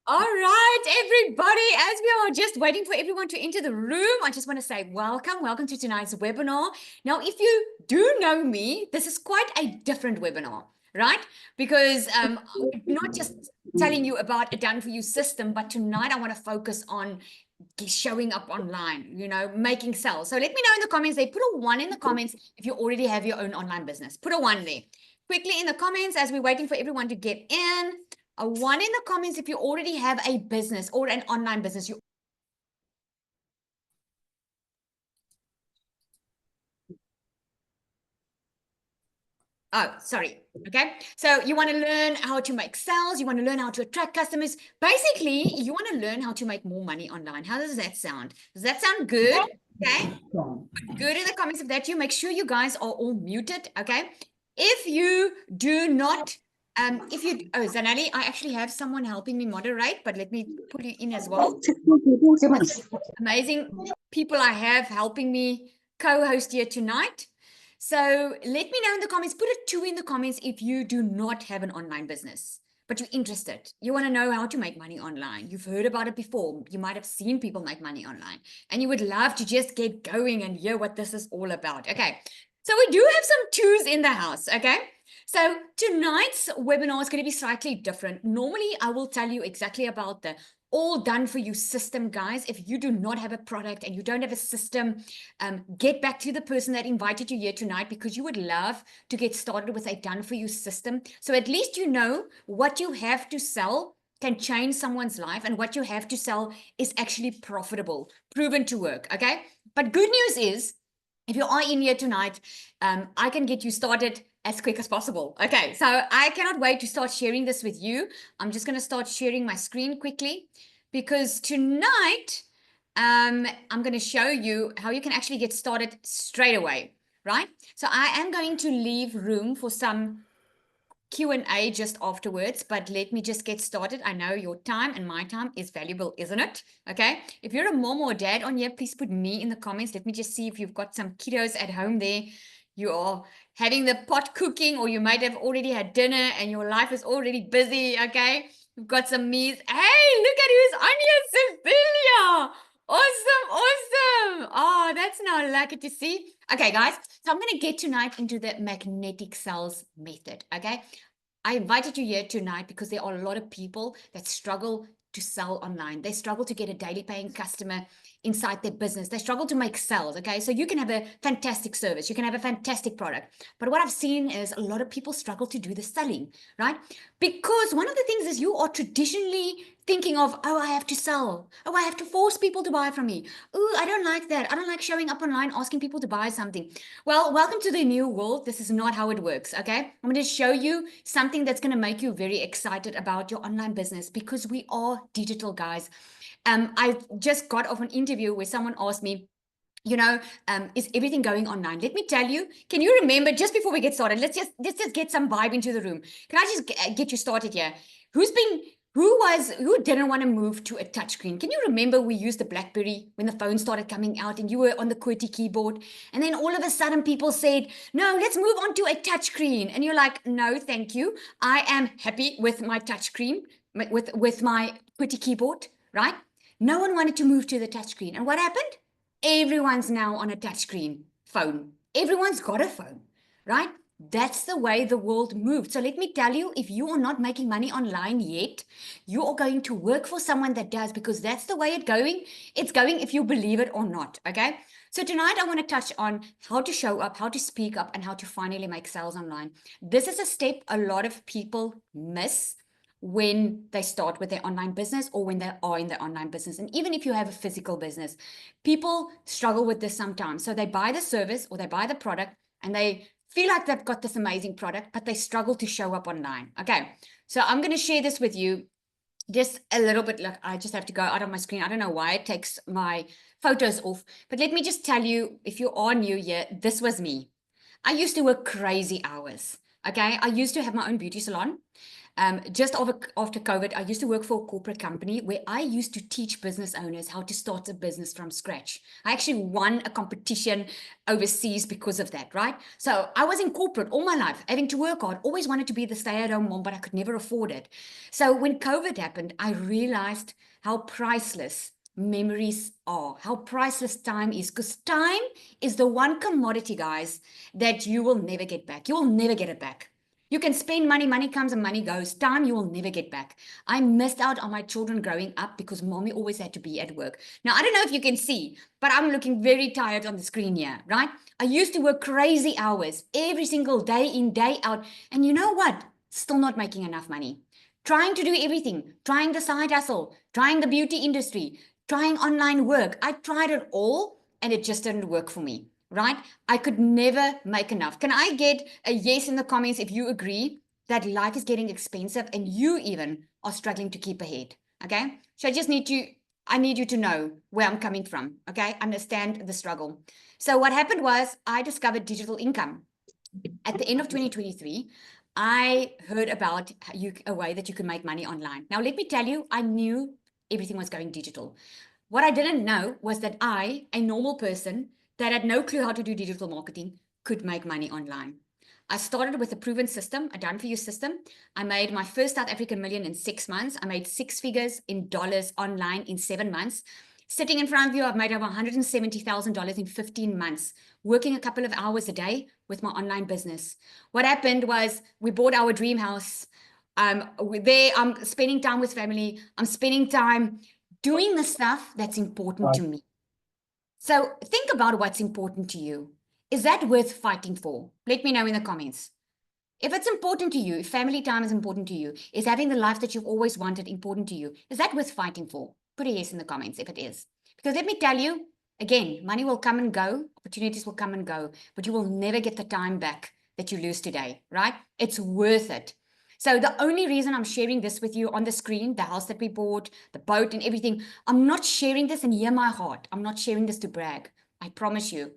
All right, everybody, as we are just waiting for everyone to enter the room, I just want to say welcome to tonight's webinar. Now, if you do know me, this is quite a different webinar, right? Because not just telling you about a done-for-you system, but tonight I want to focus on showing up online, making sales. So let me know in the comments there. Put a 1 in the comments if you already have your own online business. Put a 1 there. Quickly in the comments as we're waiting for everyone to get in. A 1 in the comments if you already have a business or an online business. Oh, sorry. Okay. So you want to learn how to make sales. You want to learn how to attract customers. Basically, you want to learn how to make more money online. How does that sound? Does that sound good? Okay. Good in the comments of that. You make sure you guys are all muted. Okay. If you do not, Zanali, I actually have someone helping me moderate, but let me put you in as well. Amazing people I have helping me co-host here tonight. So let me know in the comments, put a 2 in the comments if you do not have an online business, but you're interested. You want to know how to make money online. You've heard about it before. You might have seen people make money online and you would love to just get going and hear what this is all about. Okay. So we do have some 2s in the house. Okay. So tonight's webinar is going to be slightly different. Normally, I will tell you exactly about the all done for you system, guys. If you do not have a product and you don't have a system, get back to the person that invited you here tonight because you would love to get started with a done for you system. So at least you know what you have to sell can change someone's life and what you have to sell is actually profitable, proven to work. Okay. But good news is, if you are in here tonight, I can get you started as quick as possible. Okay, so I cannot wait to start sharing this with you. I'm just going to start sharing my screen quickly because tonight I'm going to show you how you can actually get started straight away, right? So I am going to leave room for some Q&A just afterwards, but let me just get started. I know your time and my time is valuable, isn't it? Okay. If you're a mom or dad on here, please put me in the comments. Let me just see if you've got some kiddos at home there. You are having the pot cooking, or you might have already had dinner and your life is already busy. Okay. We've got some meals. Hey, look at who's on here, Cecilia. Awesome. Oh, that's now lucky to see. Okay, guys. So I'm going to get tonight into the magnetic sales method. Okay. I invited you here tonight because there are a lot of people that struggle to sell online. They struggle to get a daily paying customer inside their business. They struggle to make sales. Okay. So you can have a fantastic service. You can have a fantastic product. But what I've seen is a lot of people struggle to do the selling, right? Because one of the things is you are traditionally thinking of, oh, I have to sell. Oh, I have to force people to buy from me. Oh, I don't like that. I don't like showing up online asking people to buy something. Well, welcome to the new world. This is not how it works, okay? I'm going to show you something that's going to make you very excited about your online business because we are digital, guys. I just got off an interview where someone asked me, is everything going online? Let me tell you, can you remember, just before we get started, let's just get some vibe into the room. Can I just get you started here? Who didn't want to move to a touchscreen? Can you remember we used the BlackBerry when the phone started coming out and you were on the QWERTY keyboard? And then all of a sudden people said, no, let's move on to a touchscreen. And you're like, no, thank you. I am happy with my touchscreen, with my QWERTY keyboard, right? No one wanted to move to the touchscreen. And what happened? Everyone's now on a touchscreen phone. Everyone's got a phone, right? That's the way the world moved. So let me tell you, if you are not making money online yet, you are going to work for someone that does, because that's the way it's going. It's going if you believe it or not, okay? So tonight I want to touch on how to show up, how to speak up, and how to finally make sales online. This is a step a lot of people miss when they start with their online business or when they are in their online business. And even if you have a physical business, people struggle with this sometimes. So they buy the service or they buy the product and they feel like they've got this amazing product, but they struggle to show up online. Okay. So I'm going to share this with you just a little bit. Like, I just have to go out of my screen. I don't know why it takes my photos off, but let me just tell you, if you are new here, this was me. I used to work crazy hours. Okay. I used to have my own beauty salon. Just after COVID, I used to work for a corporate company where I used to teach business owners how to start a business from scratch. I actually won a competition overseas because of that, right? So I was in corporate all my life, having to work hard, always wanted to be the stay-at-home mom, but I could never afford it. So when COVID happened, I realized how priceless memories are, how priceless time is, because time is the one commodity, guys, that you will never get back. You will never get it back. You can spend money, money comes and money goes. Time you will never get back. I missed out on my children growing up because mommy always had to be at work. Now, I don't know if you can see, but I'm looking very tired on the screen here, right? I used to work crazy hours every single day in, day out. And you know what? Still not making enough money. Trying to do everything, trying the side hustle, trying the beauty industry, trying online work. I tried it all and it just didn't work for me, right? I could never make enough. Can I get a yes in the comments if you agree that life is getting expensive and you even are struggling to keep ahead? Okay. So I need you to know where I'm coming from. Okay. Understand the struggle. So what happened was I discovered digital income. At the end of 2023, I heard about a way that you can make money online. Now, let me tell you, I knew everything was going digital. What I didn't know was that I, a normal person that had no clue how to do digital marketing, could make money online. I started with a proven system, a done for you system. I made my first South African million in 6 months. I made 6 figures in dollars online in 7 months. Sitting in front of you, I've made over $170,000 in 15 months, working a couple of hours a day with my online business. What happened was we bought our dream house. I'm spending time with family. I'm spending time doing the stuff that's important to me. So think about what's important to you. Is that worth fighting for? Let me know in the comments. If it's important to you, if family time is important to you, is having the life that you've always wanted important to you, is that worth fighting for? Put a yes in the comments if it is. Because let me tell you, again, money will come and go, opportunities will come and go, but you will never get the time back that you lose today, right? It's worth it. So the only reason I'm sharing this with you on the screen, the house that we bought, the boat and everything, I'm not sharing this and hear my heart. I'm not sharing this to brag. I promise you,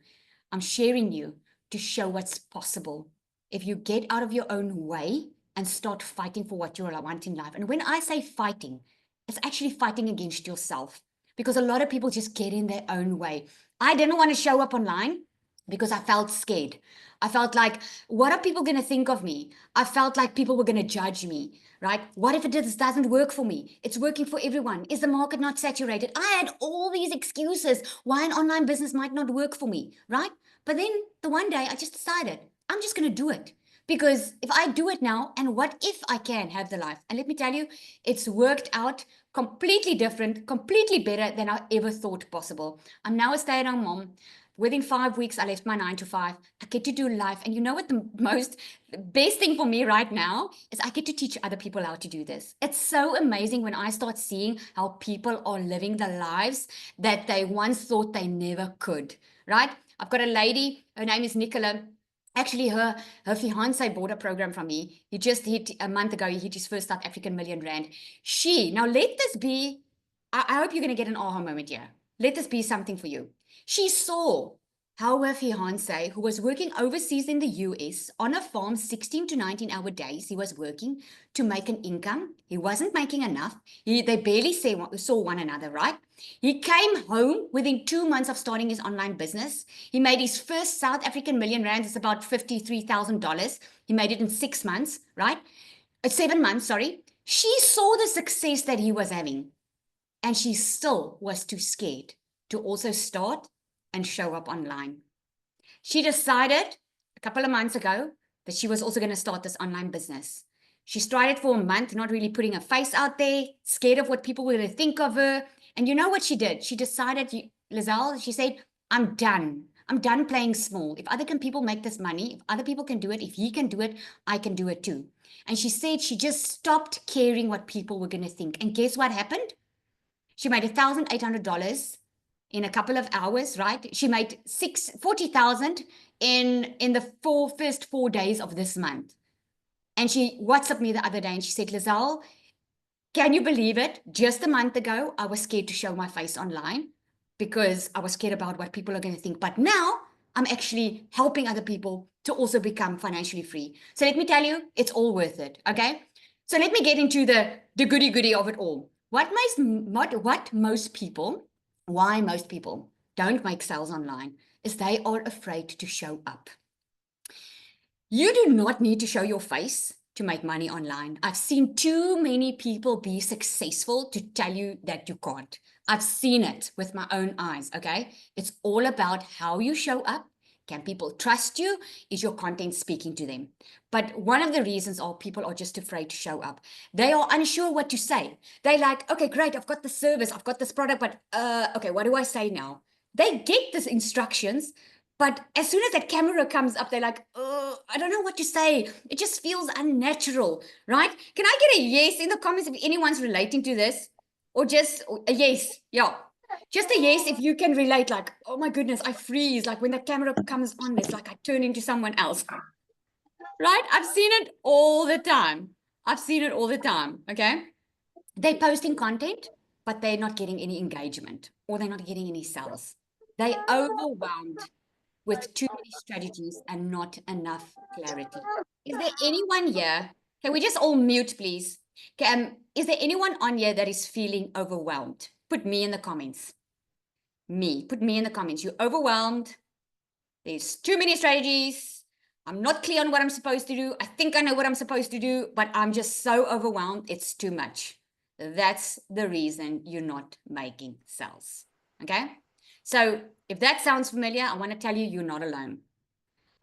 I'm sharing you to show what's possible if you get out of your own way and start fighting for what you want in life. And when I say fighting, it's actually fighting against yourself, because a lot of people just get in their own way. I didn't want to show up online because I felt scared. I felt like, what are people going to think of me? I felt like people were going to judge me, right? What if it just doesn't work for me? It's working for everyone. Is the market not saturated? I had all these excuses why an online business might not work for me, right? But then the one day I just decided, I'm just going to do it. Because if I do it now, and what if I can have the life? And let me tell you, it's worked out completely different, completely better than I ever thought possible. I'm now a stay-at-home mom. Within 5 weeks, I left my 9 to 5. I get to do life. And you know what the best thing for me right now is I get to teach other people how to do this. It's so amazing when I start seeing how people are living the lives that they once thought they never could, right? I've got a lady, her name is Nicola. Actually, her fiance bought a program from me. He just hit a month ago, he hit his first South African million rand. Now let this be, I hope you're going to get an aha moment here. Let this be something for you. She saw how her fiance, who was working overseas in the US on a farm, 16 to 19-hour days, he was working to make an income. He wasn't making enough. They barely saw one another, right? He came home within 2 months of starting his online business. He made his first South African million rand. It's about $53,000. He made it in 6 months, right? 7 months, sorry. She saw the success that he was having, and she still was too scared to also start and show up online. She decided a couple of months ago that she was also going to start this online business. She tried it for a month, not really putting her face out there, scared of what people were going to think of her. And you know what she did? She decided, Lizelle, she said, I'm done. I'm done playing small. If other people make this money, if other people can do it, if he can do it, I can do it too. And she said she just stopped caring what people were going to think. And guess what happened? She made $1,800 in a couple of hours, right? She made 40,000 in the first 4 days of this month. And she WhatsApped me the other day and she said, Lizelle, can you believe it? Just a month ago, I was scared to show my face online because I was scared about what people are going to think. But now I'm actually helping other people to also become financially free. So let me tell you, it's all worth it. Okay. So let me get into the goody of it all. Why most people don't make sales online is they are afraid to show up. You do not need to show your face to make money online. I've seen too many people be successful to tell you that you can't. I've seen it with my own eyes, okay? It's all about how you show up. Can people trust you? Is your content speaking to them? But one of the reasons are people are just afraid to show up. They are unsure what to say. They're like, okay, great, I've got the service, I've got this product, but okay, what do I say now? They get these instructions, but as soon as that camera comes up, they're like, oh, I don't know what to say. It just feels unnatural, right? Can I get a yes in the comments if anyone's relating to this? Or just a yes? Yeah. Just a yes if you can relate, like, oh my goodness, I freeze. Like when the camera comes on, it's like I turn into someone else. Right? I've seen it all the time. I've seen it all the time. Okay. They're posting content, but they're not getting any engagement or they're not getting any sales. They're overwhelmed with too many strategies and not enough clarity. Is there anyone here? Can we just all mute, please? Is there anyone on here that is feeling overwhelmed? Put me in the comments. Put me in the comments. You're overwhelmed. There's too many strategies. I'm not clear on what I'm supposed to do. I think I know what I'm supposed to do, but I'm just so overwhelmed. It's too much. That's the reason you're not making sales. Okay? So if that sounds familiar, I want to tell you, you're not alone.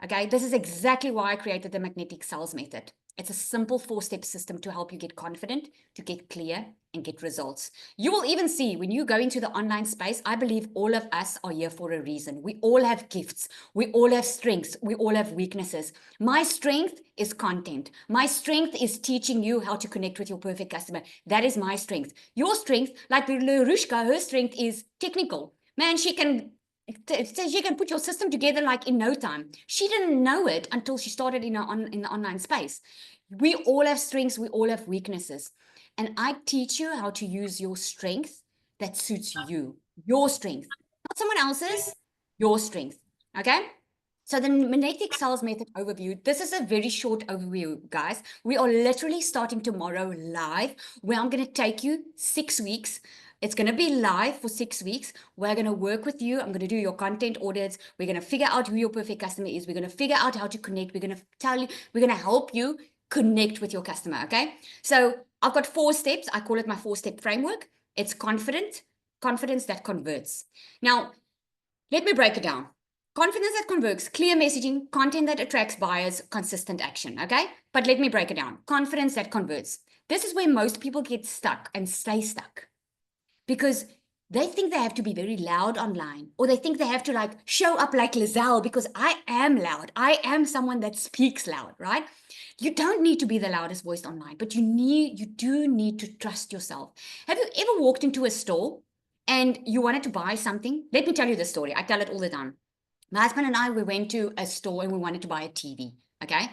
Okay? This is exactly why I created the magnetic sales method. It's a simple 4-step system to help you get confident, to get clear, and get results. You will even see when you go into the online space, I believe all of us are here for a reason. We all have gifts. We all have strengths. We all have weaknesses. My strength is content. My strength is teaching you how to connect with your perfect customer. That is my strength. Your strength, like Larushka, her strength is technical. Man, she can put your system together like in no time. She didn't know it until she started in the online space. We all have strengths. We all have weaknesses. And I teach you how to use your strength that suits you, your strength, not someone else's, your strength. Okay? So the magnetic sales method overview, this is a very short overview, guys. We are literally starting tomorrow live, where I'm going to take you 6 weeks. It's going to be live for 6 weeks. We're going to work with you. I'm going to do your content audits. We're going to figure out who your perfect customer is. We're going to figure out how to connect. We're going to tell you, we're going to help you connect with your customer. Okay. So I've got 4 steps. I call it my 4-step framework. It's confidence that converts. Now, let me break it down. Confidence that converts, clear messaging, content that attracts buyers, consistent action. Okay. But let me break it down. Confidence that converts. This is where most people get stuck and stay stuck, because they think they have to be very loud online, or they think they have to like show up like Lizelle, because I am loud. I am someone that speaks loud, right? You don't need to be the loudest voice online, but you do need to trust yourself. Have you ever walked into a store and you wanted to buy something? Let me tell you the story. I tell it all the time. My husband and I, we went to a store and we wanted to buy a TV. Okay.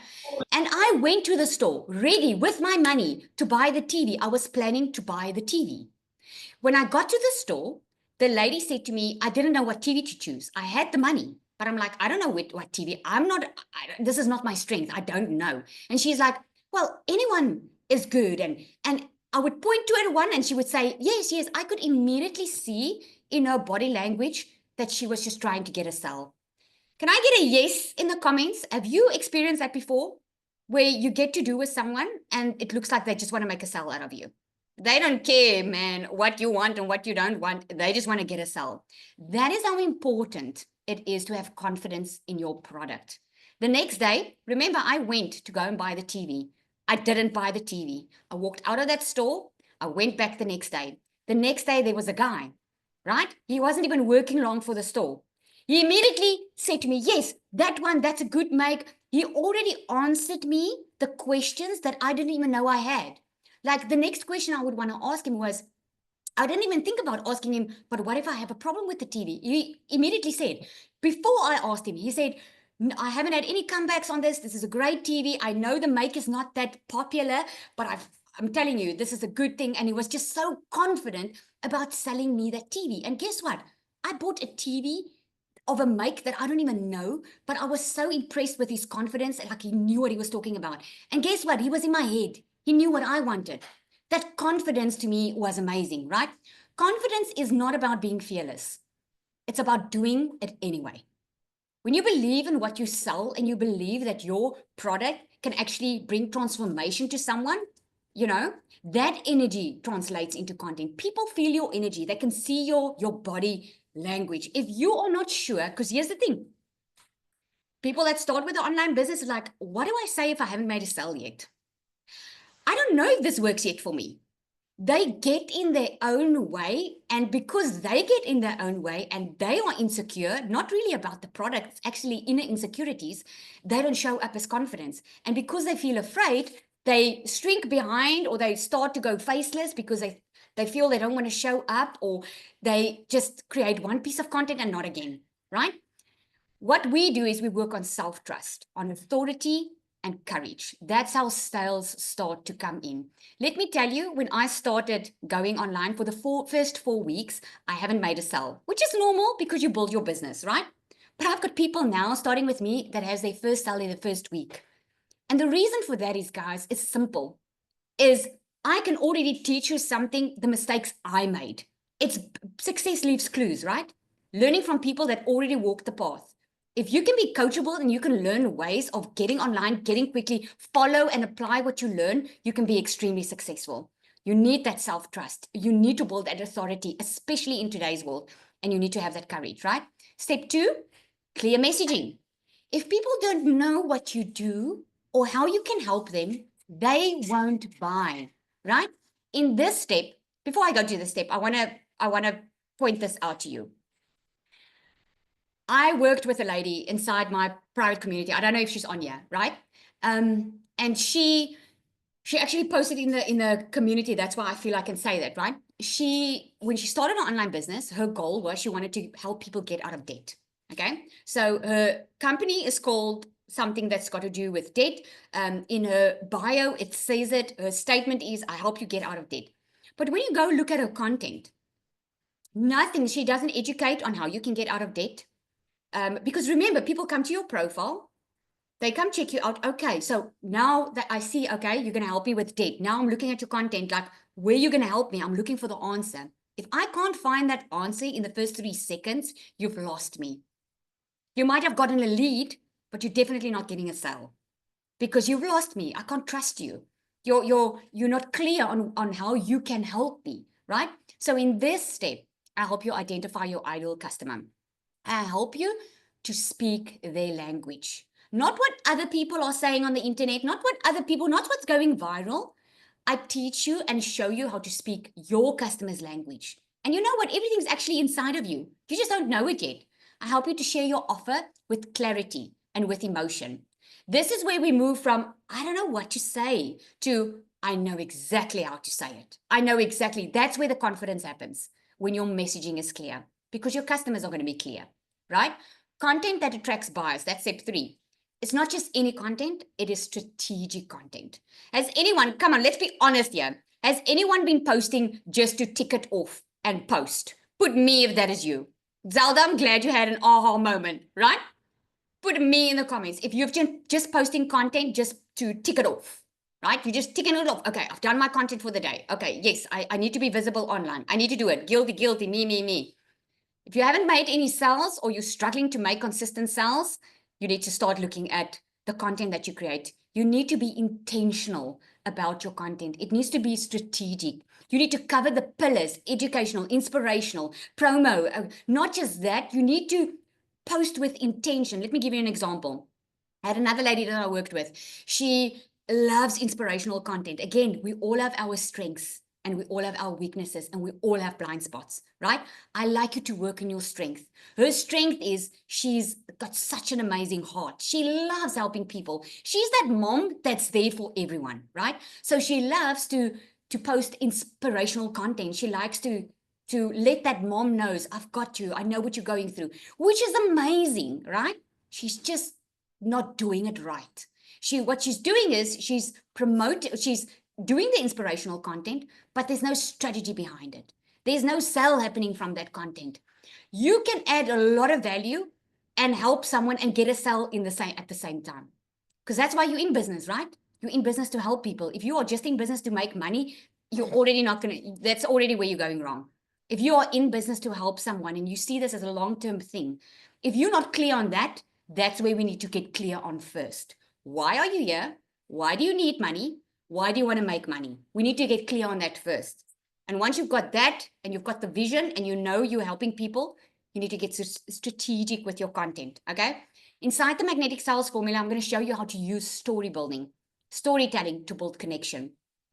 And I went to the store ready with my money to buy the TV. I was planning to buy the TV. When I got to the store, the lady said to me, I didn't know what TV to choose. I had the money, but I'm like, I don't know what TV. This is not my strength. I don't know. And she's like, well, anyone is good. And I would point to it one and she would say, yes, yes. I could immediately see in her body language that she was just trying to get a sale. Can I get a yes in the comments? Have you experienced that before? Where you get to do with someone and it looks like they just want to make a sale out of you. They don't care, man, what you want and what you don't want. They just want to get a sale. That is how important it is to have confidence in your product. The next day, remember, I went to go and buy the TV. I didn't buy the TV. I walked out of that store. I went back the next day. The next day, there was a guy, right? He wasn't even working long for the store. He immediately said to me, yes, that one, that's a good make. He already answered me the questions that I didn't even know I had. Like the next question I would want to ask him was, I didn't even think about asking him, but what if I have a problem with the TV? He immediately said, before I asked him, he said, I haven't had any comebacks on this. This is a great TV. I know the make is not that popular, but I'm telling you, this is a good thing. And he was just so confident about selling me that TV. And guess what? I bought a TV of a make that I don't even know, but I was so impressed with his confidence, like he knew what he was talking about. And guess what? He was in my head. He knew what I wanted. That confidence to me was amazing, right? Confidence is not about being fearless. It's about doing it anyway. When you believe in what you sell and you believe that your product can actually bring transformation to someone, that energy translates into content. People feel your energy. They can see your body language. If you are not sure, because here's the thing, people that start with the online business are like, what do I say if I haven't made a sale yet? I don't know if this works yet for me. They get in their own way, and because they get in their own way and they are insecure, not really about the product, it's actually inner insecurities, they don't show up as confidence. And because they feel afraid, they shrink behind, or they start to go faceless because they feel they don't want to show up, or they just create one piece of content and not again, right? What we do is we work on self-trust, on authority and courage. That's how sales start to come in. Let me tell you, when I started going online for the first 4 weeks, I haven't made a sale, which is normal because you build your business, right? But I've got people now starting with me that has their first sale in the first week. And the reason for that is, guys, it's simple, is I can already teach you something, the mistakes I made. It's success leaves clues, right? Learning from people that already walked the path. If you can be coachable and you can learn ways of getting online, getting quickly, follow and apply what you learn, you can be extremely successful. You need that self-trust. You need to build that authority, especially in today's world. And you need to have that courage, right? Step 2, clear messaging. If people don't know what you do or how you can help them, they won't buy, right? In this step, before I go to this step, I want to point this out to you. I worked with a lady inside my private community. I don't know if she's on here, right? And she actually posted in the community. That's why I feel I can say that, right? When she started an online business, her goal was she wanted to help people get out of debt. Okay, so her company is called something that's got to do with debt. In her bio, it says it. Her statement is, "I help you get out of debt." But when you go look at her content, nothing. She doesn't educate on how you can get out of debt. Because remember, people come to your profile, they come check you out. Okay, so now that I see, okay, you're going to help me with debt. Now I'm looking at your content, like, where you're going to help me. I'm looking for the answer. If I can't find that answer in the first 3 seconds, you've lost me. You might have gotten a lead, but you're definitely not getting a sale because you've lost me. I can't trust you. You're not clear on how you can help me, right? So in this step, I help you identify your ideal customer. I help you to speak their language. Not what other people are saying on the internet, not what's going viral. I teach you and show you how to speak your customer's language. And you know what? Everything's actually inside of you. You just don't know it yet. I help you to share your offer with clarity and with emotion. This is where we move from, I don't know what to say, to I know exactly how to say it. I know exactly. That's where the confidence happens, when your messaging is clear, because your customers are going to be clear, right? Content that attracts buyers. That's step 3. It's not just any content, it is strategic content. Has anyone, come on, let's be honest here. Has anyone been posting just to tick it off and post? Put me if that is you. Zelda, I'm glad you had an aha moment, right? Put me in the comments. If you've just posting content just to tick it off, right? You're just ticking it off. Okay, I've done my content for the day. Okay, yes, I need to be visible online. I need to do it. Guilty, me. If you haven't made any sales or you're struggling to make consistent sales, you need to start looking at the content that you create. You need to be intentional about your content. It needs to be strategic. You need to cover the pillars: educational, inspirational, promo. Not just that, you need to post with intention. Let me give you an example. I had another lady that I worked with. She loves inspirational content. Again, we all have our strengths and we all have our weaknesses and we all have blind spots, right? I like you to work on your strength. Her strength is she's got such an amazing heart. She loves helping people. She's that mom that's there for everyone, right? So she loves to post inspirational content. She likes to let that mom knows, I've got you. I know what you're going through, which is amazing, right? She's just not doing it right. What she's doing is she's doing the inspirational content, but there's no strategy behind it. There's no sale happening from that content. You can add a lot of value and help someone and get a sale at the same time. Because that's why you're in business, right? You're in business to help people. If you are just in business to make money, you're already not going to, that's already where you're going wrong. If you are in business to help someone and you see this as a long-term thing, if you're not clear on that, that's where we need to get clear on first. Why are you here? Why do you need money? Why do you want to make money? We need to get clear on that first. And once you've got that and you've got the vision and you know you're helping people, you need to get strategic with your content, okay? Inside the Magnetic Sales Formula, I'm going to show you how to use story building, storytelling to build connection.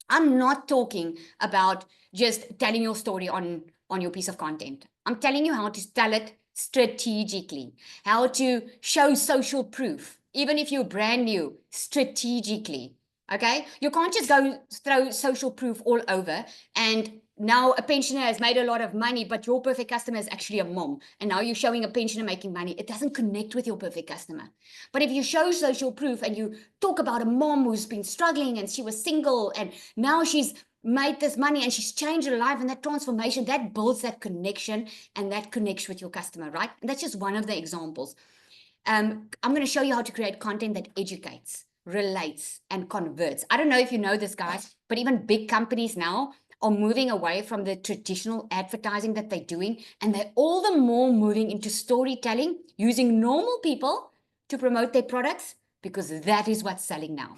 I'm not talking about just telling your story on your piece of content. I'm telling you how to tell it strategically, how to show social proof, even if you're brand new, strategically. Okay, you can't just go throw social proof all over and now a pensioner has made a lot of money, but your perfect customer is actually a mom. And now you're showing a pensioner making money. It doesn't connect with your perfect customer. But if you show social proof and you talk about a mom who's been struggling and she was single and now she's made this money and she's changed her life, and that transformation, that builds that connection and that connects with your customer, right? And that's just one of the examples. I'm going to show you how to create content that educates, relates, and converts. I don't know if you know this, guys, but even big companies now are moving away from the traditional advertising that they're doing, and they're all the more moving into storytelling, using normal people to promote their products, because that is what's selling now.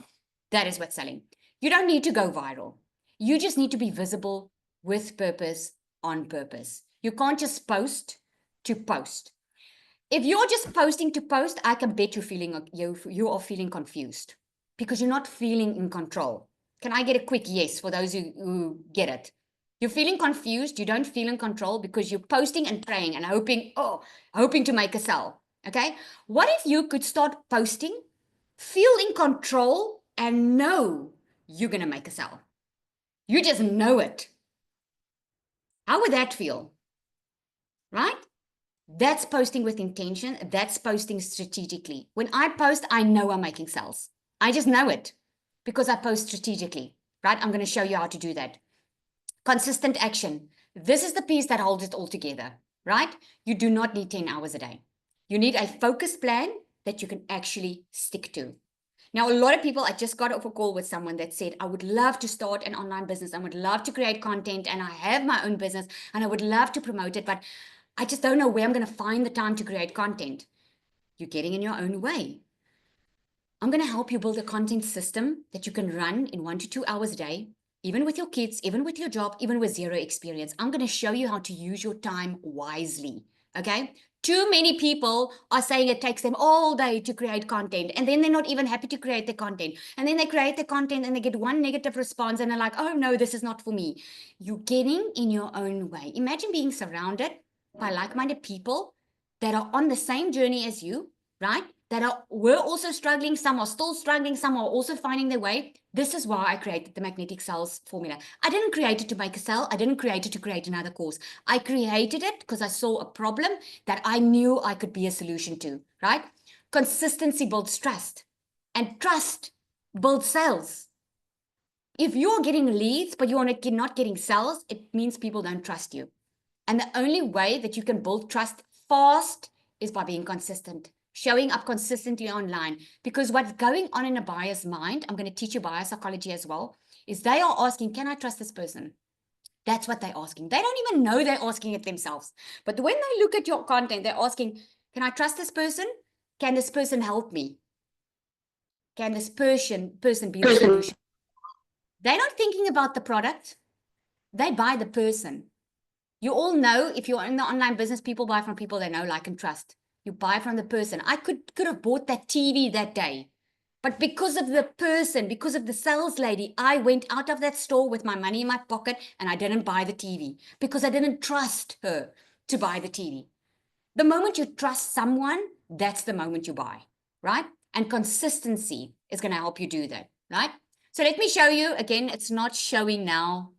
That is what's selling. You don't need to go viral. You just need to be visible with purpose, on purpose. You can't just post to post. If you're just posting to post, I can bet you are feeling confused because you're not feeling in control. Can I get a quick yes for those who get it? You're feeling confused. You don't feel in control because you're posting and praying and hoping to make a sale. Okay. What if you could start posting, feel in control, and know you're going to make a sale? You just know it. How would that feel? Right? That's posting with intention. That's posting strategically. When I post, I know I'm making sales. I just know it because I post strategically, right? I'm going to show you how to do that. Consistent action. This is the piece that holds it all together, right? You do not need 10 hours a day. You need a focused plan that you can actually stick to. Now, a lot of people, I just got off a call with someone that said, I would love to start an online business. I would love to create content and I have my own business and I would love to promote it, but I just don't know where I'm going to find the time to create content. You're getting in your own way. I'm going to help you build a content system that you can run in 1 to 2 hours a day, even with your kids, even with your job, even with zero experience. I'm going to show you how to use your time wisely. Okay. Too many people are saying it takes them all day to create content, and then they're not even happy to create the content. And then they create the content and they get one negative response and they're like, oh no, this is not for me. You're getting in your own way. Imagine being surrounded by like-minded people that are on the same journey as you, right? Were also struggling. Some are still struggling. Some are also finding their way. This is why I created the Magnetic Sales Formula. I didn't create it to make a sale. I didn't create it to create another course. I created it because I saw a problem that I knew I could be a solution to, right? Consistency builds trust, and trust builds sales. If you're getting leads, but you're not getting sales, it means people don't trust you. And the only way that you can build trust fast is by being consistent, showing up consistently online. Because what's going on in a buyer's mind, I'm going to teach you buyer psychology as well, is they are asking, can I trust this person? That's what they're asking. They don't even know they're asking it themselves. But when they look at your content, they're asking, can I trust this person? Can this person help me? Can this person be the solution? They're not thinking about the product. They buy the person. You all know, if you're in the online business, people buy from people they know, like, and trust. You buy from the person. I could have bought that TV that day, but because of the person, because of the sales lady, I went out of that store with my money in my pocket and I didn't buy the TV because I didn't trust her to buy the TV. The moment you trust someone, that's the moment you buy, right? And consistency is going to help you do that, right? So let me show you again. It's not showing now.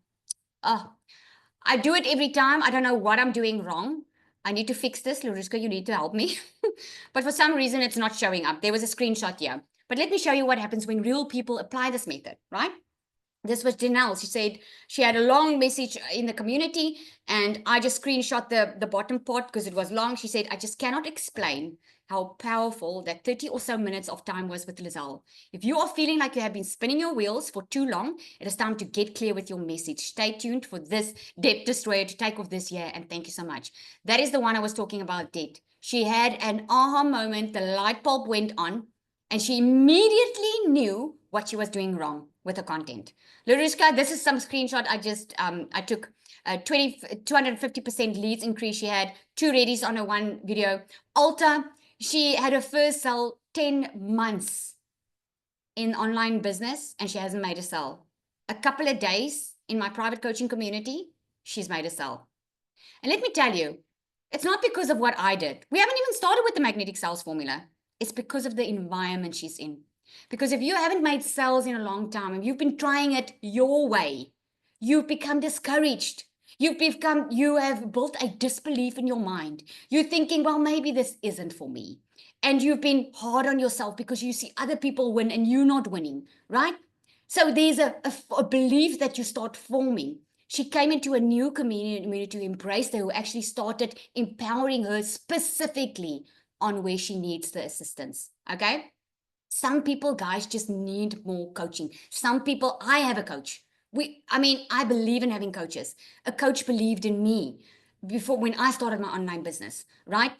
Oh, I do it every time. I don't know what I'm doing wrong. I need to fix this. Lariska, you need to help me. But for some reason, it's not showing up. There was a screenshot here. But let me show you what happens when real people apply this method, right? This was Janelle. She said she had a long message in the community, and I just screenshot the bottom part because it was long. She said, I just cannot explain how powerful that 30 or so minutes of time was with Lizelle. If you are feeling like you have been spinning your wheels for too long, it is time to get clear with your message. Stay tuned for this debt destroyer to take off this year. And thank you so much. That is the one I was talking about, debt. She had an aha moment. The light bulb went on and she immediately knew what she was doing wrong with the content. Larushka, this is some screenshot I took. 250% leads increase. She had 2 readies on her one video. Alta, she had her first sell 10 months in online business and she hasn't made a sell. A couple of days in my private coaching community, she's made a sell. And let me tell you, it's not because of what I did. We haven't even started with the magnetic sales formula. It's because of the environment she's in. Because if you haven't made sales in a long time and you've been trying it your way, you've become discouraged. You have built a disbelief in your mind. You're thinking, well, maybe this isn't for me. And you've been hard on yourself because you see other people win and you're not winning, right? So there's a belief that you start forming. She came into a new community to embrace her, who actually started empowering her specifically on where she needs the assistance, okay? Some people, guys, just need more coaching. Some people, I have a coach. I believe in having coaches. A coach believed in me before when I started my online business, right?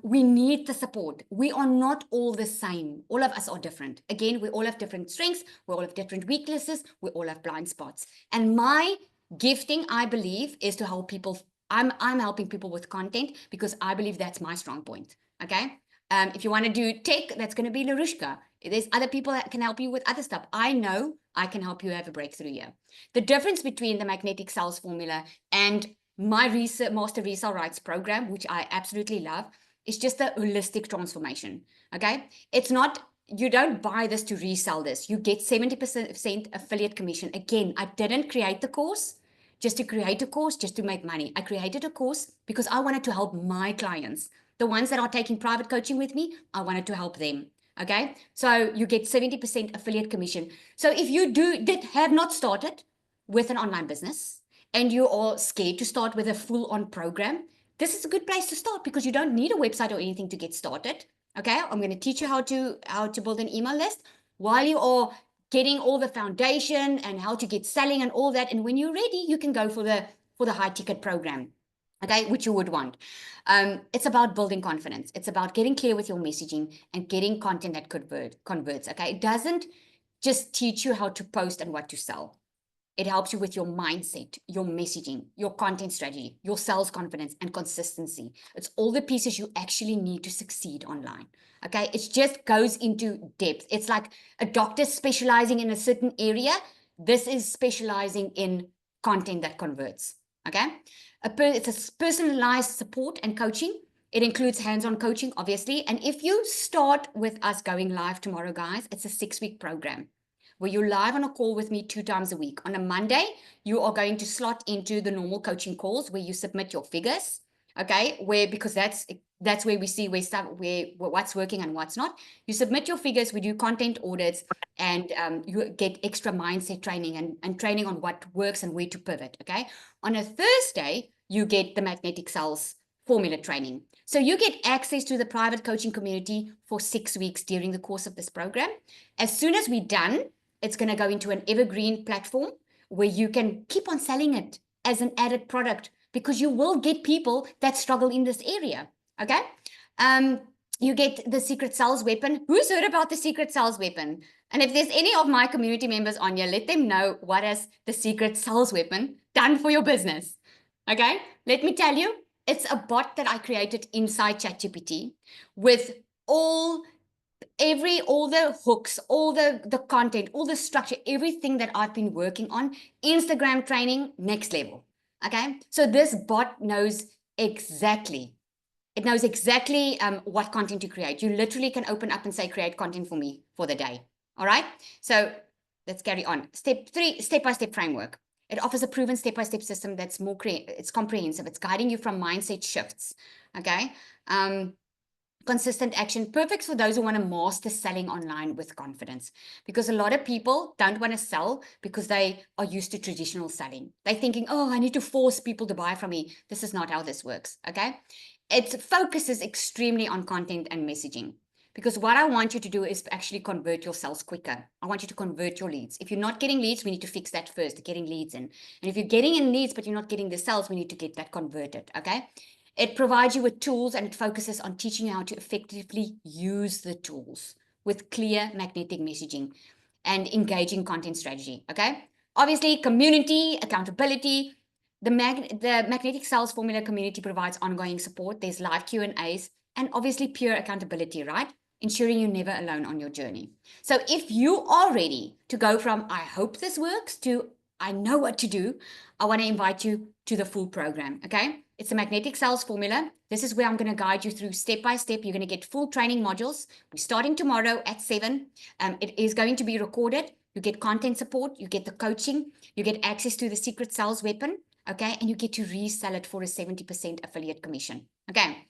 We need the support. We are not all the same. All of us are different. Again, we all have different strengths. We all have different weaknesses. We all have blind spots. And my gifting, I believe, is to help people. I'm helping people with content because I believe that's my strong point. Okay. If you want to do tech, that's going to be Larushka. There's other people that can help you with other stuff. I know I can help you have a breakthrough here. The difference between the magnetic sales formula and my master resale rights program, which I absolutely love, is just a holistic transformation. Okay. It's not, you don't buy this to resell this. You get 70% affiliate commission. Again, I didn't create the course just to create a course, just to make money. I created a course because I wanted to help my clients. The ones that are taking private coaching with me, I wanted to help them. Okay. So you get 70% affiliate commission. So if you have not started with an online business and you are scared to start with a full on program, this is a good place to start because you don't need a website or anything to get started. Okay. I'm going to teach you how to build an email list while you are getting all the foundation and how to get selling and all that. And when you're ready, you can go for the high ticket program. Okay, which you would want. It's about building confidence. It's about getting clear with your messaging and getting content that converts. Okay, it doesn't just teach you how to post and what to sell. It helps you with your mindset, your messaging, your content strategy, your sales confidence and consistency. It's all the pieces you actually need to succeed online. Okay, it just goes into depth. It's like a doctor specializing in a certain area. This is specializing in content that converts. Okay, it's a personalized support and coaching. It includes hands-on coaching, obviously. And if you start with us going live tomorrow, guys, it's a 6-week program where you're live on a call with me 2 times a week. On a Monday, you are going to slot into the normal coaching calls where you submit your figures. Okay, because that's where we see what's working and what's not. You submit your figures, we do content audits, and you get extra mindset training and training on what works and where to pivot. Okay, on a Thursday, you get the magnetic sales formula training. So you get access to the private coaching community for 6 weeks during the course of this program. As soon as we're done, it's going to go into an evergreen platform where you can keep on selling it as an added product because you will get people that struggle in this area. Okay. You get the secret sales weapon. Who's heard about the secret sales weapon? And if there's any of my community members on here, let them know what has the secret sales weapon done for your business. Okay. Let me tell you, it's a bot that I created inside ChatGPT with all the hooks, all the content, all the structure, everything that I've been working on. Instagram training, next level. Okay. So this bot knows exactly. It knows exactly what content to create. You literally can open up and say, create content for me for the day. All right. So let's carry on. Step 3, step-by-step framework. It offers a proven step-by-step system that's it's comprehensive. It's guiding you from mindset shifts. Okay. Consistent action, perfect for those who want to master selling online with confidence, because a lot of people don't want to sell because they are used to traditional selling. They're thinking, oh, I need to force people to buy from me. This is not how this works. Okay. it focuses extremely on content and messaging. Because what I want you to do is actually convert your sales quicker. I want you to convert your leads. If you're not getting leads, we need to fix that first, getting leads in. And if you're getting in leads, but you're not getting the sales, we need to get that converted, okay? It provides you with tools and it focuses on teaching you how to effectively use the tools with clear magnetic messaging and engaging content strategy, okay? Obviously, community, accountability. The Magnetic Sales Formula community provides ongoing support. There's live Q&As and obviously pure accountability, right? Ensuring you're never alone on your journey. So if you are ready to go from, I hope this works, to I know what to do, I want to invite you to the full program, okay? It's the Magnetic Sales Formula. This is where I'm going to guide you through step by step. You're going to get full training modules. We're starting tomorrow at 7. It is going to be recorded. You get content support. You get the coaching. You get access to the secret sales weapon, okay? And you get to resell it for a 70% affiliate commission, okay?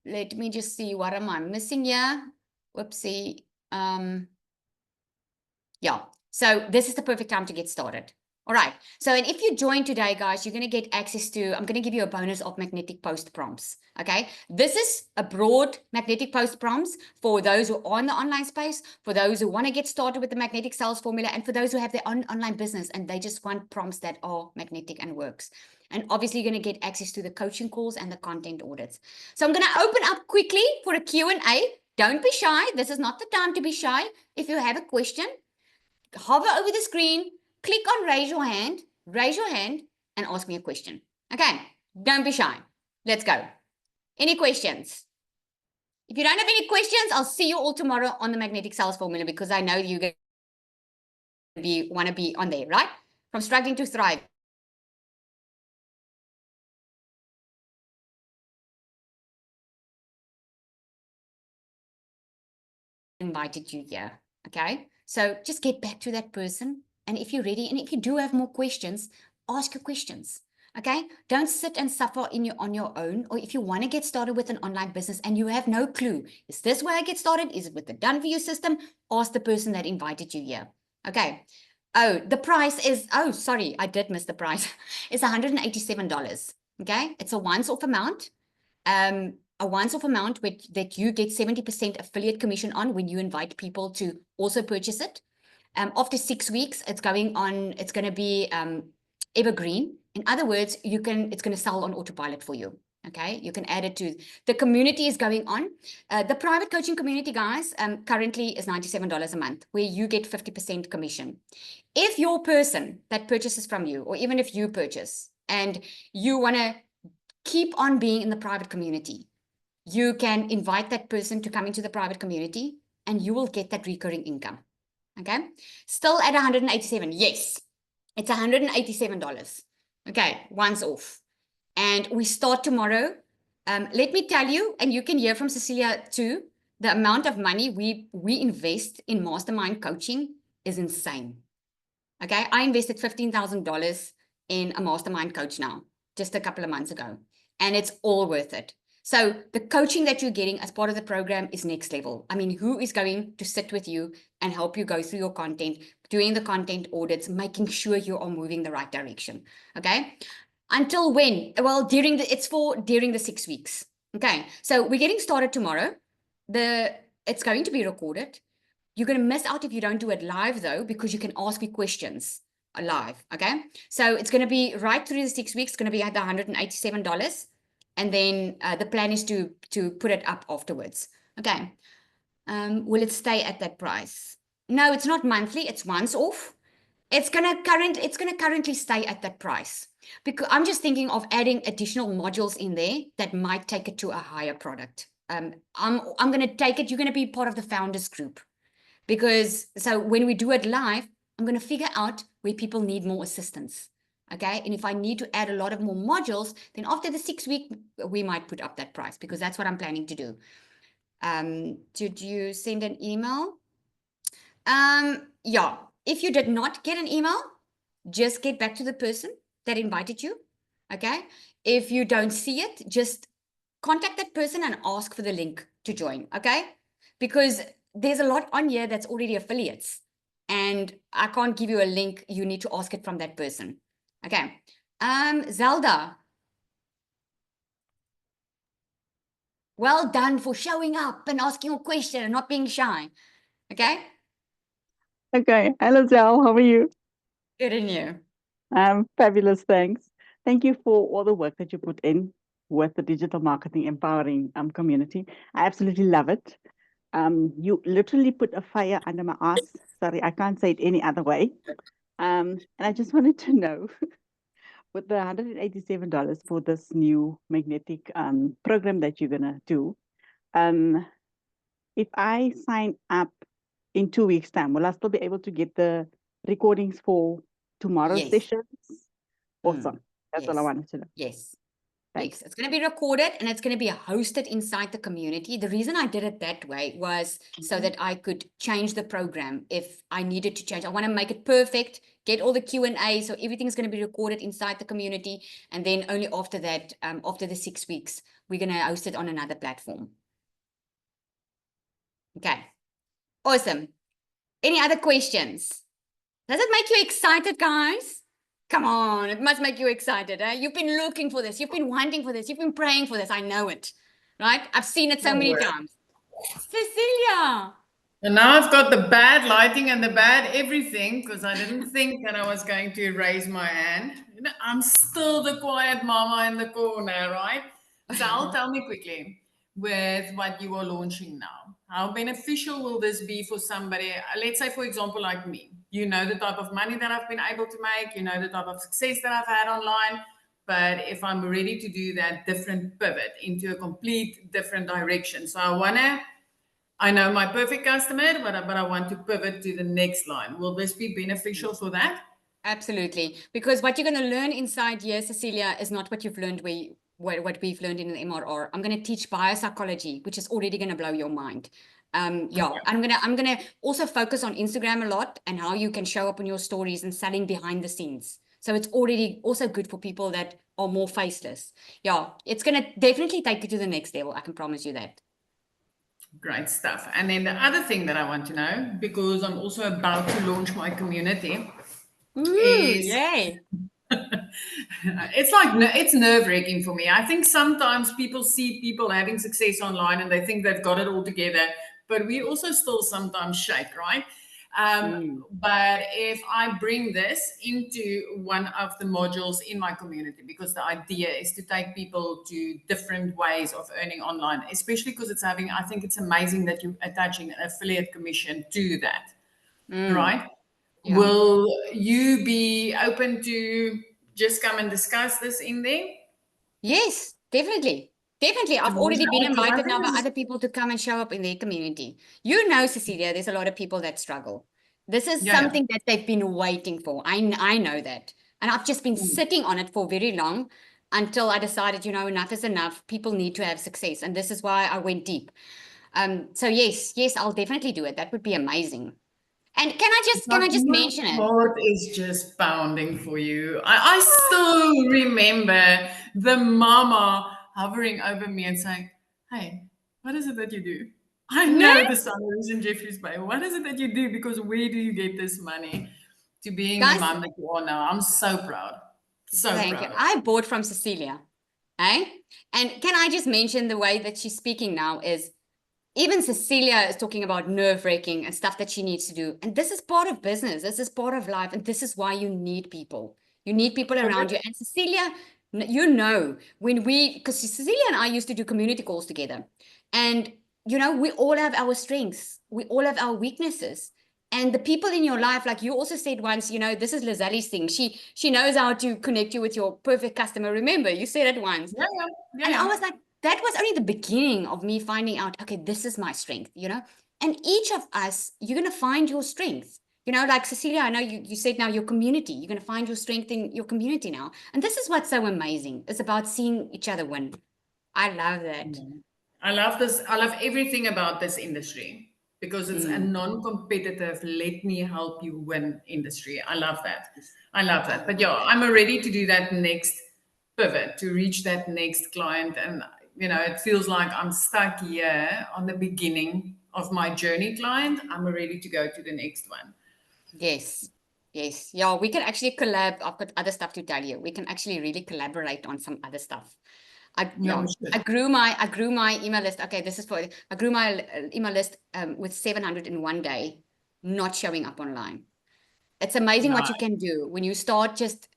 Let me just see, what am I missing here? Whoopsie. Yeah, so this is the perfect time to get started. All right, so and if you join today, guys, you're going to get access to, I'm going to give you a bonus of magnetic post prompts, okay? This is a broad magnetic post prompts for those who are in the online space, for those who want to get started with the magnetic sales formula, and for those who have their own online business and they just want prompts that are magnetic and works. And obviously you're going to get access to the coaching calls and the content audits. So I'm going to open up quickly for a Q&A. Don't be shy. This is not the time to be shy. If you have a question, hover over the screen, click on raise your hand and ask me a question. Okay, don't be shy. Let's go. Any questions? If you don't have any questions, I'll see you all tomorrow on the Magnetic Sales Formula because I know you want to be on there, right? From struggling to thrive. Invited you here, okay? So just get back to that person. And if you're ready, and if you do have more questions, ask your questions, okay? Don't sit and suffer on your own. Or if you want to get started with an online business and you have no clue, is this where I get started? Is it with the Done For You system? Ask the person that invited you here, okay? Oh, the price is, oh, sorry, I did miss the price. It's $187, okay? It's a once-off amount. A once-off amount that you get 70% affiliate commission on when you invite people to also purchase it. After 6 weeks, it's going to be evergreen. In other words, it's going to sell on autopilot for you. Okay, you can add it to the community is going on. The private coaching community, guys, currently is $97 a month, where you get 50% commission. If your person that purchases from you, or even if you purchase and you want to keep on being in the private community, you can invite that person to come into the private community and you will get that recurring income. Okay. Still at 187. Yes, it's $187. Okay. Once off. And we start tomorrow. Let me tell you, and you can hear from Cecilia too, the amount of money we invest in mastermind coaching is insane. Okay. I invested $15,000 in a mastermind coach now, just a couple of months ago, and it's all worth it. So the coaching that you're getting as part of the program is next level. I mean, who is going to sit with you and help you go through your content, doing the content audits, making sure you are moving the right direction. Okay. Until when? Well, during the 6 weeks. Okay. So we're getting started tomorrow. It's going to be recorded. You're going to miss out if you don't do it live though, because you can ask me questions live. Okay. So it's going to be right through the 6 weeks. It's going to be at the $187. And then the plan is to put it up afterwards. Okay. Will it stay at that price? No, it's not monthly. It's once off. It's gonna currently stay at that price because I'm just thinking of adding additional modules in there that might take it to a higher product. I'm gonna take it. You're gonna be part of the founders group because so when we do it live, I'm gonna figure out where people need more assistance. Okay, and if I need to add a lot of more modules, then after the 6 week, we might put up that price because that's what I'm planning to do. Did you send an email? Yeah, if you did not get an email, just get back to the person that invited you. Okay, if you don't see it, just contact that person and ask for the link to join. Okay, because there's a lot on here that's already affiliates and I can't give you a link. You need to ask it from that person. Okay. Zelda, Well done for showing up and asking a question and not being shy. Okay? Okay. Hello, Zell. How are you? Good in you. Fabulous. Thanks. Thank you for all the work that you put in with the digital marketing empowering community. I absolutely love it. You literally put a fire under my ass. Sorry, I can't say it any other way. And I just wanted to know, with the $187 for this new magnetic program that you're gonna do, um, if I sign up in 2 weeks' time, will I still be able to get the recordings for tomorrow's Yes. sessions? Awesome. That's all I Yes. wanted to know. Yes. Thanks. Yes, it's going to be recorded and it's going to be hosted inside the community. The reason I did it that way was so that I could change the program if I needed to change. I want to make it perfect, get all the Q&A, so everything's going to be recorded inside the community. And then only after that, after the 6 weeks, we're going to host it on another platform. Okay, awesome. Any other questions? Does it make you excited, guys? Come on, it must make you excited. Eh? You've been looking for this. You've been wanting for this. You've been praying for this. I know it, right? I've seen it so many times. Cecilia. And now I've got the bad lighting and the bad everything because I didn't think that I was going to raise my hand. You know, I'm still the quiet mama in the corner, right? Sal, tell me quickly with what you are launching now. How beneficial will this be for somebody? Let's say, for example, like me. You know the type of money that I've been able to make. You know the type of success that I've had online. But if I'm ready to do that different pivot into a complete different direction, so I know my perfect customer, but I want to pivot to the next line. Will this be beneficial for that? Absolutely. Because what you're going to learn inside here, Cecilia, is not what you've learned what we've learned in the MRR. I'm going to teach biopsychology, which is already going to blow your mind. Yeah, I'm gonna also focus on Instagram a lot and how you can show up on your stories and selling behind the scenes. So it's already also good for people that are more faceless. Yeah, it's gonna definitely take you to the next level. I can promise you that. Great stuff. And then the other thing that I want to know, because I'm also about to launch my community, is Yay. it's nerve-wracking for me. I think sometimes people see people having success online and they think they've got it all together, but we also still sometimes shake, right? But if I bring this into one of the modules in my community, because the idea is to take people to different ways of earning online, especially because I think it's amazing that you're attaching an affiliate commission to that, right? Yeah. Will you be open to just come and discuss this in there? Yes, definitely. Definitely. I've already been invited now by other people to come and show up in their community. You know, Cecilia, there's a lot of people that struggle. This is something that they've been waiting for. I know that. And I've just been sitting on it for very long until I decided, you know, enough is enough. People need to have success. And this is why I went deep. So yes, I'll definitely do it. That would be amazing. And can I just mention it? My heart is just pounding for you. I still remember the mama hovering over me and saying, "Hey, what is it that you do? I know the salaries in Jeffreys Bay. What is it that you do? Because where do you get this money to being the Guys, mom that you are now?" I'm so proud. So thank proud. you. I bought from Cecilia. Eh? And can I just mention the way that she's speaking now is even Cecilia is talking about nerve-wracking and stuff that she needs to do. And this is part of business. This is part of life. And this is why you need people. You need people around you. And Cecilia, you know, because Cecilia and I used to do community calls together. And, you know, we all have our strengths. We all have our weaknesses. And the people in your life, like you also said once, you know, this is Lizalli's thing. She knows how to connect you with your perfect customer. Remember, you said it once. And I was like, that was only the beginning of me finding out, okay, this is my strength, you know? And each of us, you're going to find your strength. You know, like Cecilia, I know you said now your community, you're going to find your strength in your community now. And this is what's so amazing. It's about seeing each other win. I love that. I love this. I love everything about this industry because it's a non-competitive, let me help you win industry. I love that. I love that. But yeah, I'm ready to do that next pivot, to reach that next client. And, you know, it feels like I'm stuck here on the beginning of my journey client. I'm ready to go to the next one. Yes. Yeah, we can actually collab. I've got other stuff to tell you. We can actually really collaborate on some other stuff. No, shit. I grew my email list. Okay, this is for, I grew my email list with 700 in one day, not showing up online. It's amazing what you can do when you start just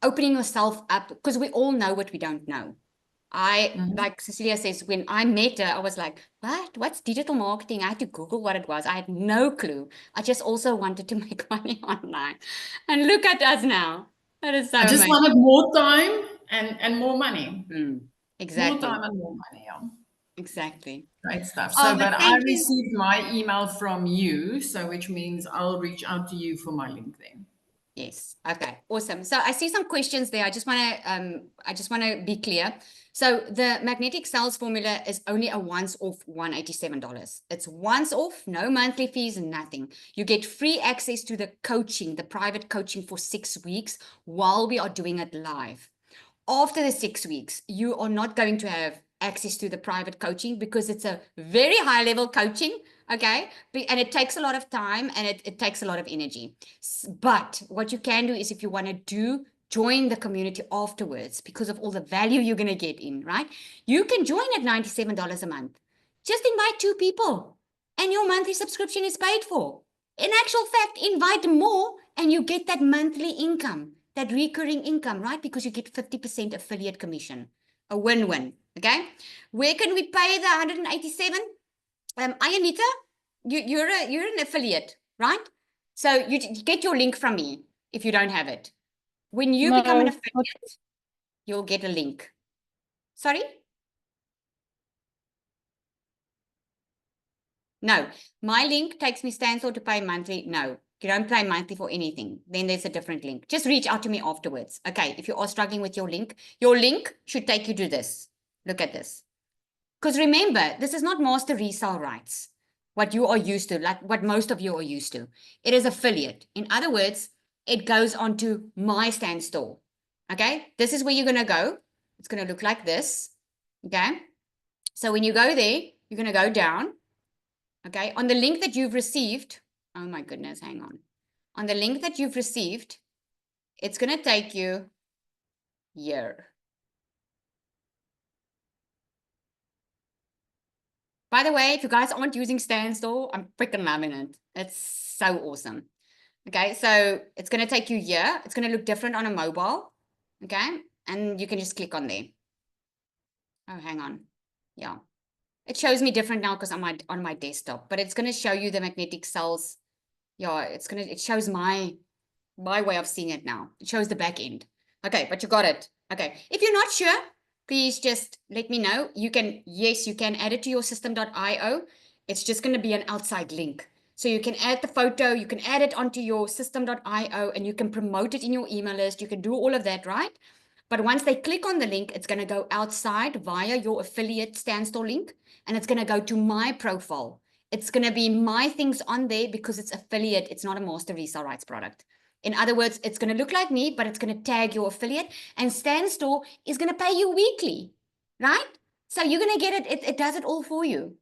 opening yourself up, because we all know what we don't know. Like Cecilia says, when I met her, I was like, what's digital marketing? I had to Google what it was. I had no clue. I just also wanted to make money online. And look at us now. That is so I just amazing. wanted more time and more money. Exactly. More time and more money, yeah. Exactly. Great stuff. Oh, So, but but I thank you. received my email from you, so which means I'll reach out to you for my link then. Yes. Okay. Awesome. So I see some questions there. I just want to be clear. So the magnetic sales formula is only a once-off $187. It's once off, no monthly fees, nothing. You get free access to the coaching, the private coaching for 6 weeks while we are doing it live. After the 6 weeks, you are not going to have access to the private coaching because it's a very high level coaching. Okay. And it takes a lot of time and it takes a lot of energy. But what you can do is, if you want to join the community afterwards, because of all the value you're going to get in, right? You can join at $97 a month. Just invite 2 people and your monthly subscription is paid for. In actual fact, invite more and you get that monthly income, that recurring income, right? Because you get 50% affiliate commission, a win-win. Okay. Where can we pay the 187? Ayanita, you're an affiliate, right? So you get your link from me if you don't have it. When you become an affiliate, you'll get a link. Sorry? No, my link takes me Stanstore to pay monthly. No, you don't pay monthly for anything. Then there's a different link. Just reach out to me afterwards. Okay, if you are struggling with your link should take you to this. Look at this. Because remember, this is not master resale rights, what you are used to, like what most of you are used to. It is affiliate. In other words, it goes onto my Stanstore. Okay, this is where you're going to go. It's going to look like this. Okay, so when you go there, you're going to go down. Okay, on the link that you've received, oh my goodness, hang on. On the link that you've received, it's going to take you here. By the way, if you guys aren't using Stanstore, I'm freaking loving it. It's so awesome. Okay, so it's going to take you here. It's going to look different on a mobile. Okay, and you can just click on there. Oh, hang on. Yeah. It shows me different now because I'm on my desktop, but it's going to show you the magnetic cells. Yeah, it shows my way of seeing it now. It shows the back end. Okay, but you got it. Okay. If you're not sure, please just let me know. You can add it to your system.io. It's just going to be an outside link. So you can add the photo, you can add it onto your system.io and you can promote it in your email list. You can do all of that, right? But once they click on the link, it's going to go outside via your affiliate Stanstore link, and it's going to go to my profile. It's going to be my things on there because it's affiliate. It's not a master resale rights product. In other words, it's going to look like me, but it's going to tag your affiliate, and Stanstore is going to pay you weekly, right? So you're going to get it. It does it all for you.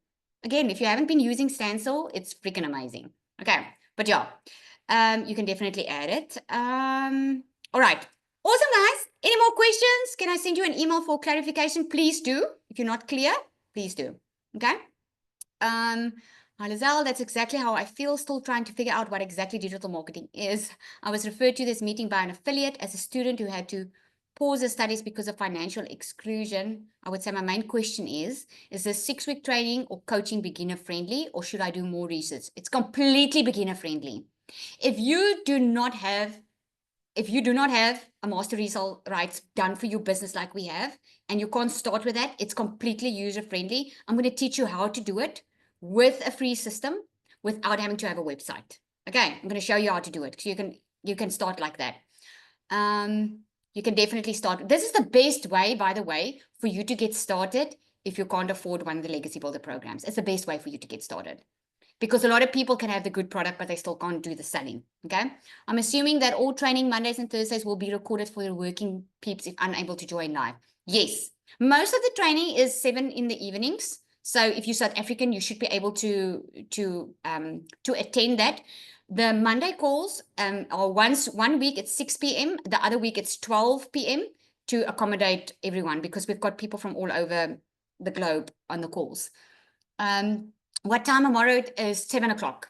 Again, if you haven't been using Stanstore, it's freaking amazing. Okay, but yeah, you can definitely add it. All right. Awesome, guys. Any more questions? Can I send you an email for clarification? Please do. If you're not clear, please do. Okay. Hi, Lizelle, that's exactly how I feel, still trying to figure out what exactly digital marketing is. I was referred to this meeting by an affiliate as a student who had to pause his studies because of financial exclusion. I would say my main question is this 6-week training or coaching beginner friendly, or should I do more research? It's completely beginner friendly. If you do not have a master resale rights done for your business like we have, and you can't start with that, it's completely user friendly. I'm going to teach you how to do it with a free system without having to have a website. Okay, I'm going to show you how to do it. So you can start like that. You can definitely start. This is the best way, by the way, for you to get started if you can't afford one of the Legacy Builder programs. It's the best way for you to get started. Because a lot of people can have the good product, but they still can't do the selling. Okay. I'm assuming that all training Mondays and Thursdays will be recorded for the working peeps if unable to join live. Yes. Most of the training is 7 in the evenings. So if you're South African, you should be able to attend that. The Monday calls are one week it's 6 p.m. The other week it's 12 p.m. to accommodate everyone because we've got people from all over the globe on the calls. What time tomorrow is 7 o'clock.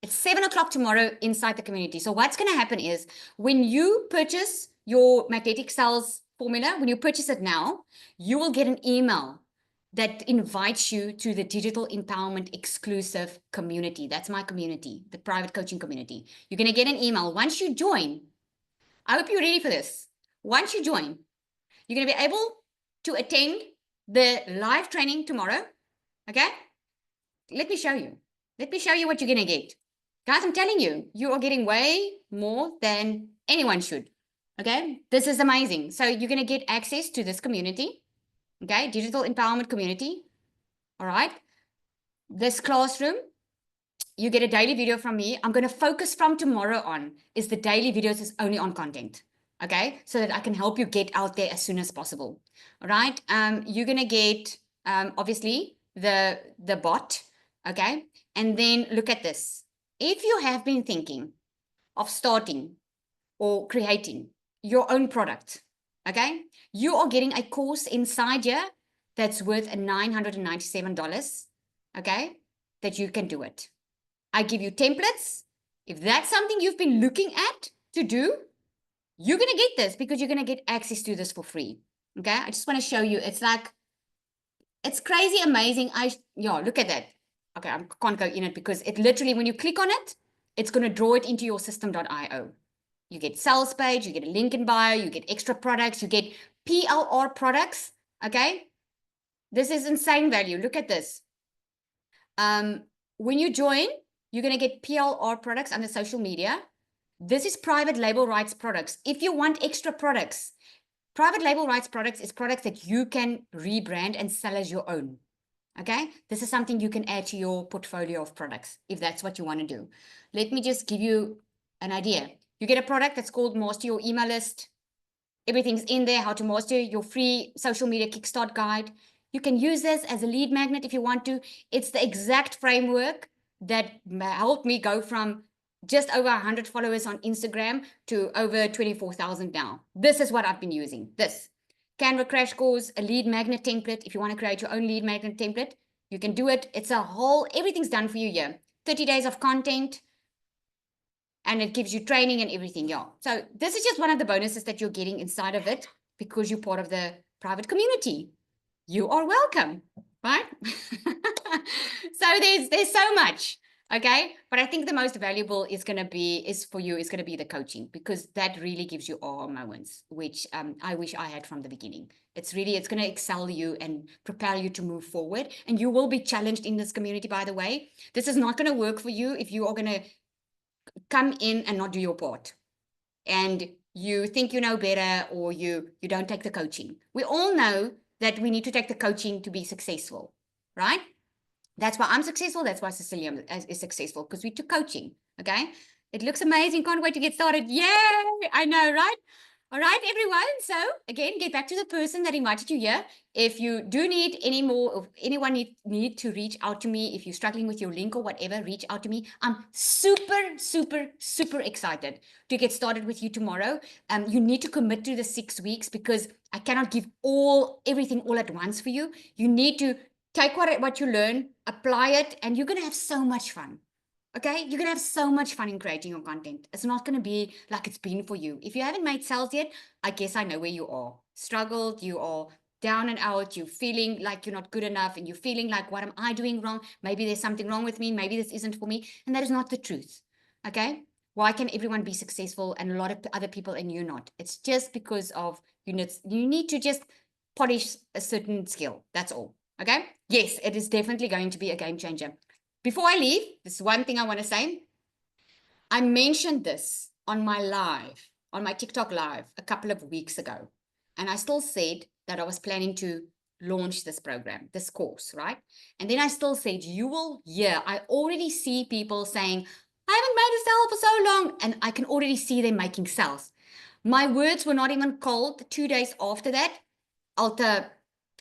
It's 7 o'clock tomorrow inside the community. So what's going to happen is when you purchase your magnetic cells formula, when you purchase it now, you will get an email that invites you to the Digital Empowerment exclusive community. That's my community, the private coaching community. You're going to get an email. Once you join, I hope you're ready for this. Once you join, you're going to be able to attend the live training tomorrow. Okay? Let me show you. Let me show you what you're going to get. Guys, I'm telling you, you are getting way more than anyone should. Okay? This is amazing. So you're going to get access to this community. Okay? Digital Empowerment community. All right? This classroom, you get a daily video from me. I'm going to focus from tomorrow on is the daily videos is only on content. Okay? So that I can help you get out there as soon as possible. All right? You're going to get, obviously, the bot. Okay? And then look at this. If you have been thinking of starting or creating your own product, okay, you are getting a course inside here that's worth $997, okay, that you can do it. I give you templates. If that's something you've been looking at to do, you're going to get this because you're going to get access to this for free. Okay, I just want to show you. It's like, it's crazy amazing. Look at that. Okay, I can't go in it because it literally, when you click on it, it's going to draw it into your system.io. You get sales page, you get a link in bio, you get extra products, you get PLR products. Okay, this is insane value. Look at this. When you join, you're going to get PLR products under social media. This is private label rights products. If you want extra products, private label rights products is products that you can rebrand and sell as your own. Okay, this is something you can add to your portfolio of products if that's what you want to do. Let me just give you an idea. You get a product that's called Master Your Email List. Everything's in there, how to master your free social media kickstart guide. You can use this as a lead magnet if you want to. It's the exact framework that helped me go from just over 100 followers on Instagram to over 24,000 now. This is what I've been using, this. Canva Crash Course, a lead magnet template. If you want to create your own lead magnet template, you can do it. It's a whole, everything's done for you here. 30 days of content, and it gives you training and everything, yeah. So this is just one of the bonuses that you're getting inside of it because you're part of the private community. You are welcome, right? So there's so much. Okay, but I think the most valuable is going to be the coaching, because that really gives you aha moments, which I wish I had from the beginning. It's going to excel you and propel you to move forward. And you will be challenged in this community, by the way. This is not going to work for you if you are going to come in and not do your part. And you think you know better, or you don't take the coaching. We all know that we need to take the coaching to be successful, right? That's why I'm successful. That's why Cecilia is successful, because we took coaching. Okay. It looks amazing. Can't wait to get started. Yay. I know, right? All right, everyone. So again, get back to the person that invited you here. If you do need any more, or anyone need to reach out to me, if you're struggling with your link or whatever, reach out to me. I'm super, super, super excited to get started with you tomorrow. You need to commit to the 6 weeks, because I cannot give everything all at once for you. You need to take what you learn, apply it, and you're going to have so much fun. Okay? You're going to have so much fun in creating your content. It's not going to be like it's been for you. If you haven't made sales yet, I guess I know where you are. Struggled, you are down and out, you're feeling like you're not good enough, and you're feeling like, what am I doing wrong? Maybe there's something wrong with me. Maybe this isn't for me. And that is not the truth. Okay? Why can everyone be successful and a lot of other people and you not? It's just because of you need to just polish a certain skill. That's all. Okay. Yes, it is definitely going to be a game changer. Before I leave, this is one thing I want to say. I mentioned this on my TikTok live a couple of weeks ago. And I still said that I was planning to launch this program, this course, right? And then I still said, I already see people saying, I haven't made a sale for so long. And I can already see them making sales. My words were not even called 2 days after that. Alta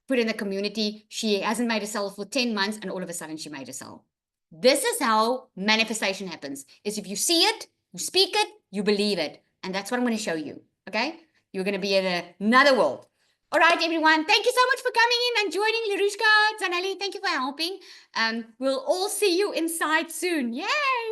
put in the community, she hasn't made a sale for 10 months, and all of a sudden she made a sale. This is how manifestation happens, is if you see it, you speak it, you believe it. And that's what I'm going to show you. Okay. you're going to be in another world. All right, everyone. Thank you so much for coming in and joining. Larushka, Zanelli, thank you for helping. We'll all see you inside soon. Yay!